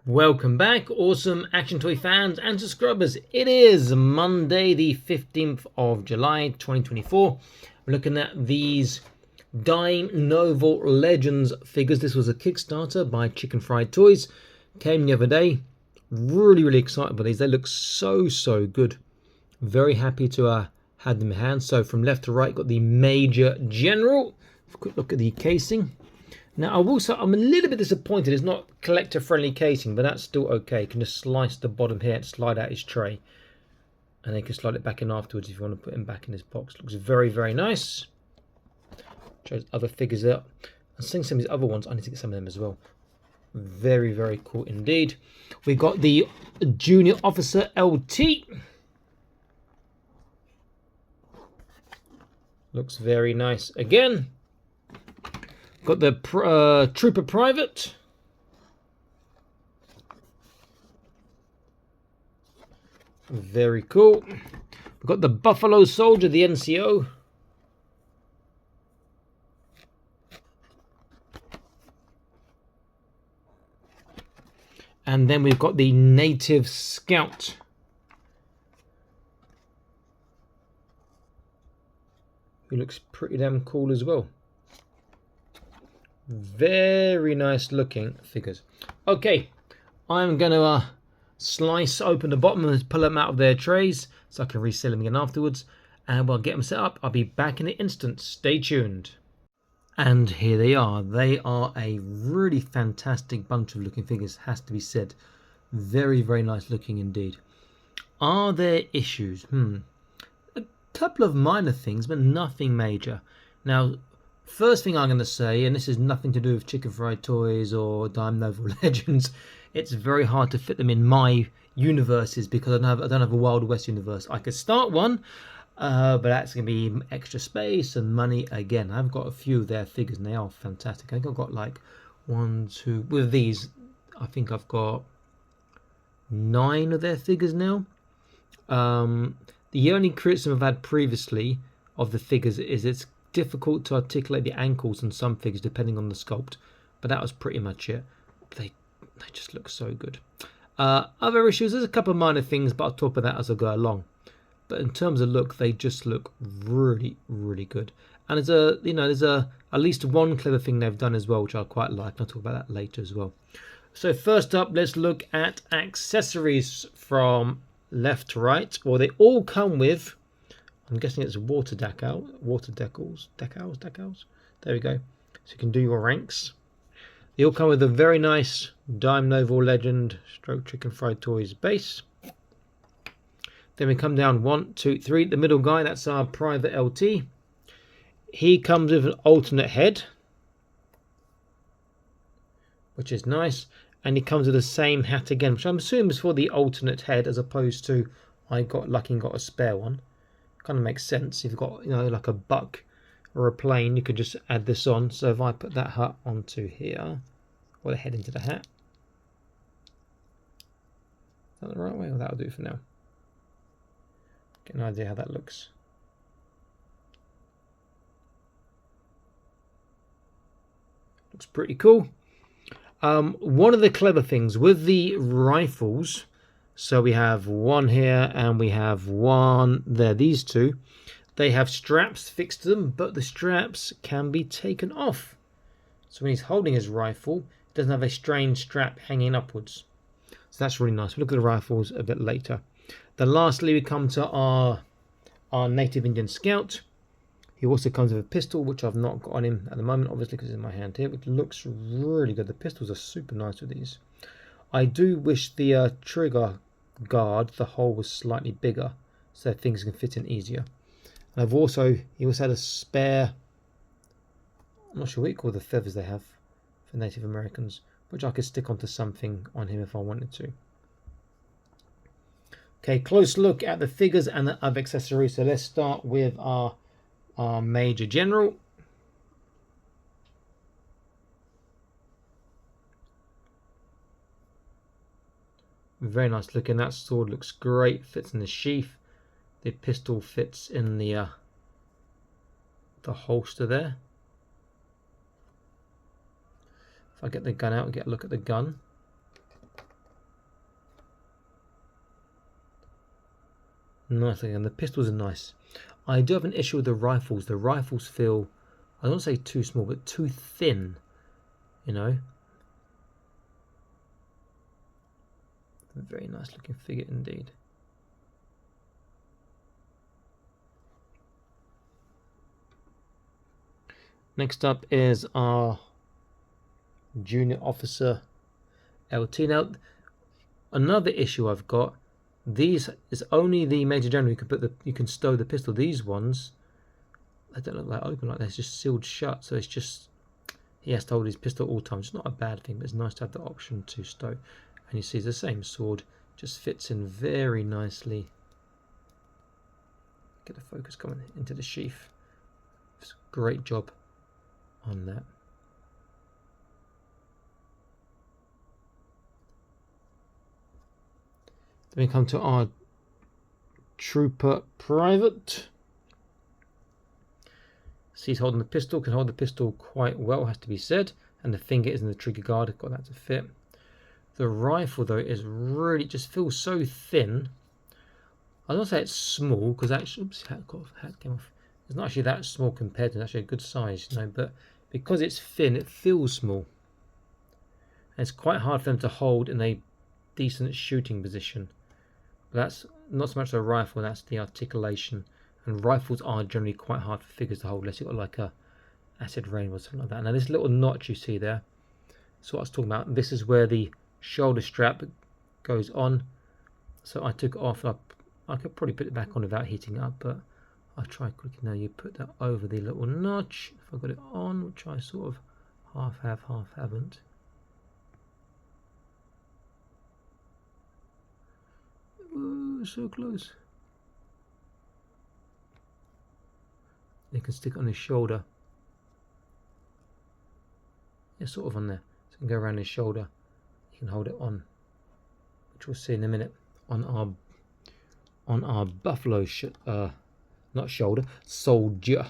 Welcome back, awesome action toy fans and subscribers. It is Monday, the 15th of July, 2024. We're looking at these Dime Novel Legends figures. This was a Kickstarter by Chicken Fried Toys. Came the other day. Really excited by these. They look so good. Very happy to have them in hand. So from left to right, got the Major General. Have a quick look at the casing. Now, I will say I'm a little bit disappointed. It's not collector-friendly casing, but that's still okay. You can just slice the bottom here and slide out his tray. And then you can slide it back in afterwards if you want to put him back in his box. Looks very nice. Shows other figures there. I'm seeing some of these other ones. I need to get some of them as well. Very cool indeed. We've got the Junior Officer LT. Looks very nice again. Got the Trooper Private. Very cool. We've got the Buffalo Soldier, the NCO. And then we've got the Native Scout. Who looks pretty damn cool as well. Very nice looking figures. Okay, I'm going to slice open the bottom and pull them out of their trays so I can resell them again afterwards. And we'll get them set up. I'll be back in an instant. Stay tuned. And here they are. They are a really fantastic bunch of looking figures, has to be said. Very nice looking indeed. Are there issues? A couple of minor things, but nothing major. Now, first thing I'm going to say, and this is nothing to do with Chicken Fried Toys or Dime Novel Legends, it's very hard to fit them in my universes because I don't have a Wild West universe. I could start one, but that's going to be extra space and money again. I've got a few of their figures and they are fantastic. I think I've got like 1, 2, with these, I think I've got 9 of their figures now. The only criticism I've had previously of the figures is it's difficult to articulate the ankles on some figures depending on the sculpt, but that was pretty much it. They just look so good. Other issues, there's a couple of minor things, but I'll talk about that as I go along. But in terms of look, they just look really good. And there's at least one clever thing they've done as well, which I quite like. I'll talk about that later as well. So first up, let's look at accessories from left to right. Well, they all come with, I'm guessing it's water decals. There we go. So you can do your ranks. They all come with a very nice Dime Novel Legend / Chicken Fried Toys base. Then we come down 1, 2, 3. The middle guy, that's our Private LT. He comes with an alternate head, which is nice. And he comes with the same hat again, which I'm assuming is for the alternate head as opposed to I got lucky and got a spare one. Kind of makes sense. If you've got, like a buck or a plane, you could just add this on. So if I put that hat onto here, or the head into the hat, is that the right way? Or that'll do for now. Get an idea how that looks. Looks pretty cool. One of the clever things with the rifles, so we have one here and we have one there, these two, they have straps fixed to them, but the straps can be taken off. So when he's holding his rifle, it doesn't have a strange strap hanging upwards. So that's really nice. We'll look at the rifles a bit later. Then lastly, we come to our Native Indian Scout. He also comes with a pistol, which I've not got on him at the moment, obviously, because it's in my hand here, which looks really good. The pistols are super nice with these. I do wish the trigger guard, the hole was slightly bigger, so things can fit in easier. And he also had a spare, I'm not sure what you call the feathers they have for Native Americans, which I could stick onto something on him if I wanted to. Okay, close look at the figures and the other accessories. So let's start with our Major General. Very nice looking. That sword looks great. Fits in the sheath. The pistol fits in the holster there. If I get the gun out and get a look at the gun. Nice looking, and the pistols are nice. I do have an issue with the rifles. The rifles feel, I don't say too small, but too thin, you know. Very nice looking figure indeed. Next up is our junior officer LT. Now, another issue I've got, these is only the Major General you can put you can stow the pistol. These ones, they don't look like open like that. It's just sealed shut, so it's just, he has to hold his pistol all the time. It's not a bad thing, but it's nice to have the option to stow. And you see the same sword, just fits in very nicely. Get the focus coming into the sheath. It's a great job on that. Then we come to our trooper private. See, he's holding the pistol, can hold the pistol quite well, has to be said, and the finger is in the trigger guard, got that to fit. The rifle though is really, just feels so thin. I don't say it's small, because actually, oops, hat came off. It's not actually that small compared to, it's actually a good size, you know, but because it's thin, it feels small. And it's quite hard for them to hold in a decent shooting position. But that's not so much the rifle, that's the articulation. And rifles are generally quite hard for figures to hold, unless you've got like a acid rain or something like that. Now this little notch you see there, that's what I was talking about. This is where the shoulder strap goes on. So I took it off. I could probably put it back on without heating it up, but I'll try quickly. Now you put that over the little notch. If I got it on, which I sort of half have, half haven't. Ooh, so close. You can stick it on his shoulder. Yeah, sort of on there. So you can go around his shoulder. You can hold it on, which we'll see in a minute. On our buffalo, not shoulder, soldier.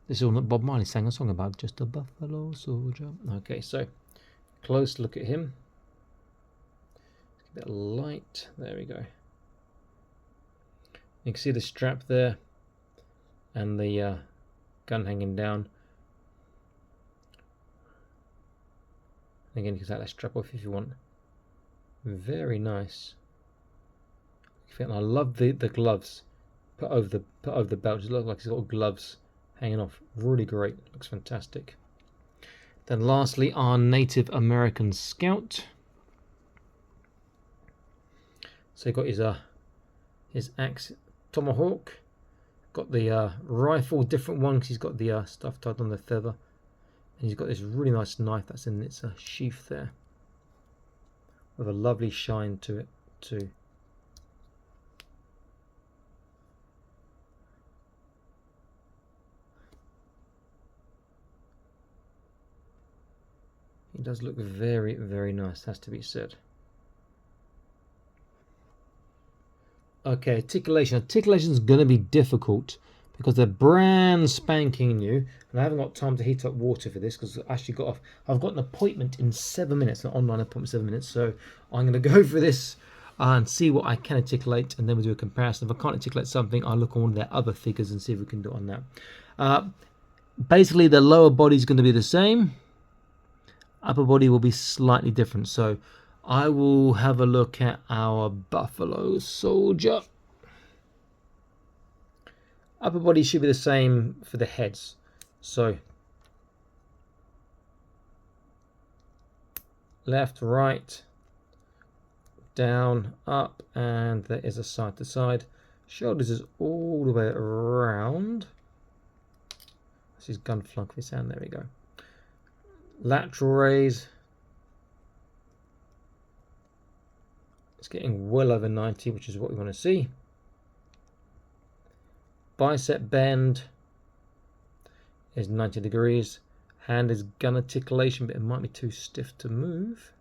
This is all that Bob Marley sang a song about, just a buffalo soldier. Okay, so close look at him. A bit of light. There we go. You can see the strap there and the gun hanging down. Again, you can take that strap off if you want. Very nice. And I love the gloves put over the belt. It looks like he's got gloves hanging off. Really great. Looks fantastic. Then lastly, our Native American scout. So he got his axe tomahawk. Got the rifle, different one because he's got the stuff tied on the feather. And he's got this really nice knife that's in its sheath there, with a lovely shine to it too. He does look very, very nice, has to be said. Okay, articulation. Articulation is going to be difficult because they're brand spanking new, and I haven't got time to heat up water for this because I've got an appointment in 7 minutes, an online appointment in 7 minutes. So I'm going to go for this and see what I can articulate, and then we'll do a comparison. If I can't articulate something, I'll look on one of their other figures and see if we can do it on that. Basically, the lower body is going to be the same. Upper body will be slightly different. So I will have a look at our buffalo soldier. Upper body should be the same for the heads. So left, right, down, up, and there is a side to side. Shoulders is all the way around. This is gun flunk this hand. There we go. Lateral raise. It's getting well over 90, which is what we want to see. Bicep bend is 90 degrees. Hand is gun articulation, but it might be too stiff to move.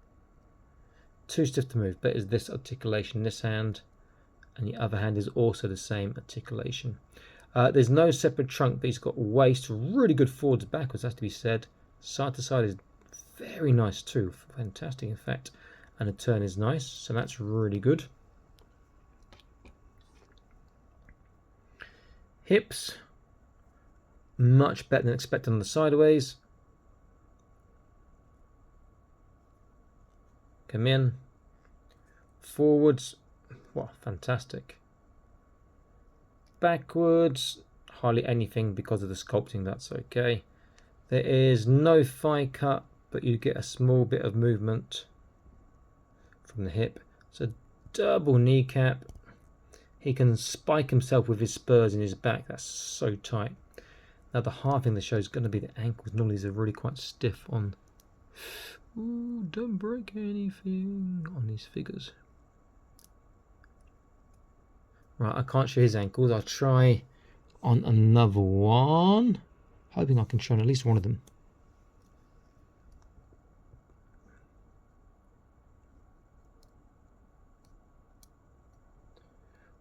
Too stiff to move, but is this articulation, this hand, and the other hand is also the same articulation. There's no separate trunk, but he's got waist, really good forwards, backwards, has to be said. Side to side is very nice too, fantastic in fact. and the turn is nice, so that's really good. Hips, much better than expected on the sideways. Come in. Forwards, wow, fantastic. Backwards, hardly anything because of the sculpting, that's okay. There is no thigh cut, but you get a small bit of movement from the hip. It's a double kneecap. He can spike himself with his spurs in his back. That's so tight. Now the hard thing that shows is going to be the ankles. Normally they're really quite stiff on. Ooh, don't break anything on these figures. Right, I can't show his ankles. I'll try on another one. Hoping I can show at least one of them.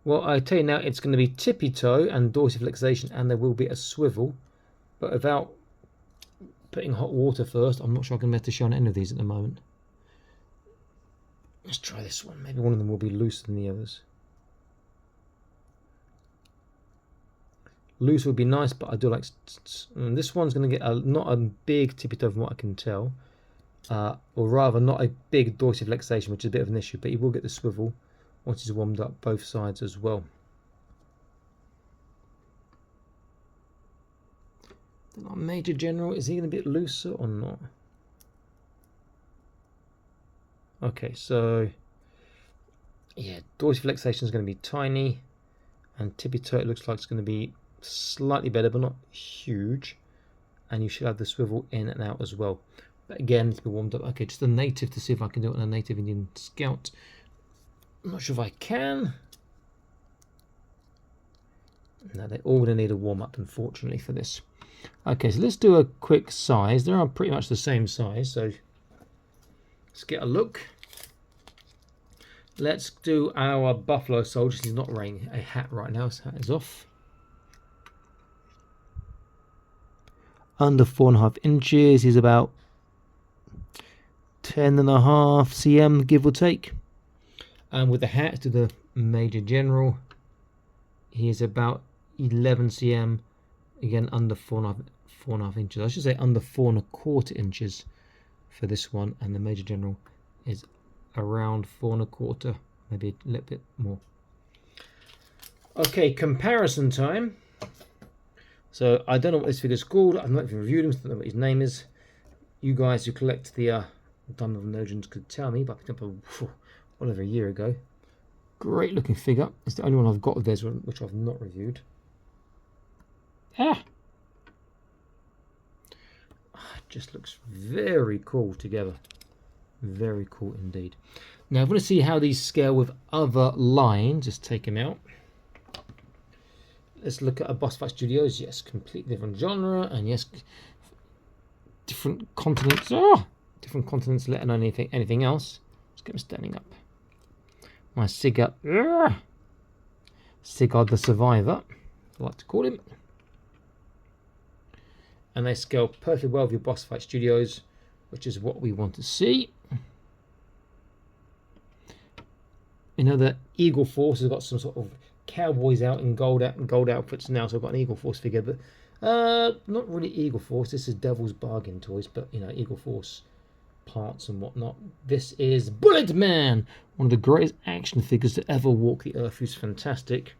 Well, I tell you now, it's going to be tippy toe and dorsiflexation, and there will be a swivel. But without putting hot water first, I'm not sure I can better show on any of these at the moment. Let's try this one. Maybe one of them will be looser than the others. Loose would be nice, but I do like. This one's going to get not a big tippy toe from what I can tell, or rather, not a big dorsiflexation, which is a bit of an issue. But you will get the swivel once it's warmed up both sides as well. Then our Major General, is he going to be a bit looser or not? Okay, so yeah, dorsiflexation is going to be tiny, and tippy toe it looks like it's going to be slightly better, but not huge. And you should have the swivel in and out as well. But again, it's been warmed up. Okay, just a native to see if I can do it on a native Indian scout. I'm not sure if I can. No, they're all going to need a warm up, unfortunately, for this. Okay, so let's do a quick size. They are pretty much the same size, so let's get a look. Let's do our buffalo soldier. He's not wearing a hat right now. His hat is off. Under 4.5 inches. He's about 10.5 cm, give or take. And with the hat to the Major General, he is about 11 cm. Again, under 4.5 inches. I should say under 4.25 inches for this one. And the Major General is around 4.25, maybe a little bit more. Okay, comparison time. So I don't know what this figure's called. I've not even reviewed him, so I don't know what his name is. You guys who collect the Diamond of Nogins could tell me, but I picked up well over a year ago. Great looking figure. It's the only one I've got of theirs which I've not reviewed. It just looks very cool together. Very cool indeed. Now I want to see how these scale with other lines. Just take them out. Let's look at a Boss Fight Studios. Yes, completely different genre, and yes, different continents. Different continents, let alone anything else. Let's get them standing up. My Sigurd the Survivor, I like to call him. And they scale perfectly well with your Boss Fight Studios, which is what we want to see. You know, the Eagle Force has got some sort of cowboys out in gold outfits now, so I've got an Eagle Force figure, but not really Eagle Force. This is Devil's Bargain toys, but you know, Eagle Force parts and whatnot. This is Bullet Man, one of the greatest action figures to ever walk the earth, who's fantastic.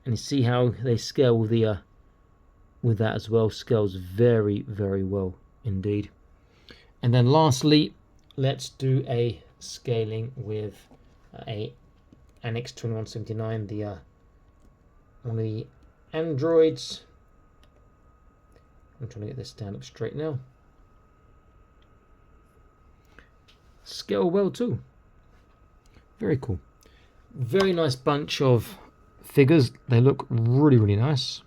And you see how they scale with the with that as well. Scales very, very well indeed. And then lastly, let's do a scaling with a Annex 2179, the one of the androids. I'm trying to get this stand up straight now. Scale well too. Very cool. Very nice bunch of figures. They look really, really nice.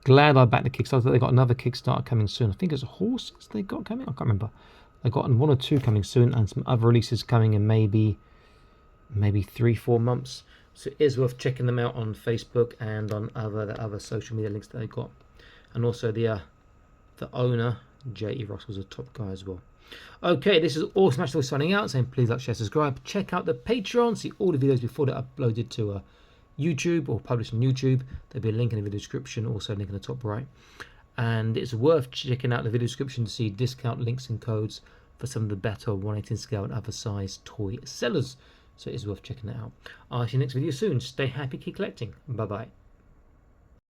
Glad I backed the Kickstarter. They got another Kickstarter coming soon. I think it's a horse they got coming. I can't remember. They got one or two coming soon, and some other releases coming in maybe 3-4 months. So it is worth checking them out on Facebook and on the other social media links that they got. And also the owner, J.E. Ross was a top guy as well. Okay, this is all Smash Toys signing out, saying please like, share, subscribe. Check out the Patreon, see all the videos before they're uploaded to YouTube or published on YouTube. There'll be a link in the video description, also a link in the top right. And it's worth checking out the video description to see discount links and codes for some of the better 1/18 scale and other size toy sellers. So it is worth checking that out. I'll see you next video soon. Stay happy, keep collecting. Bye bye.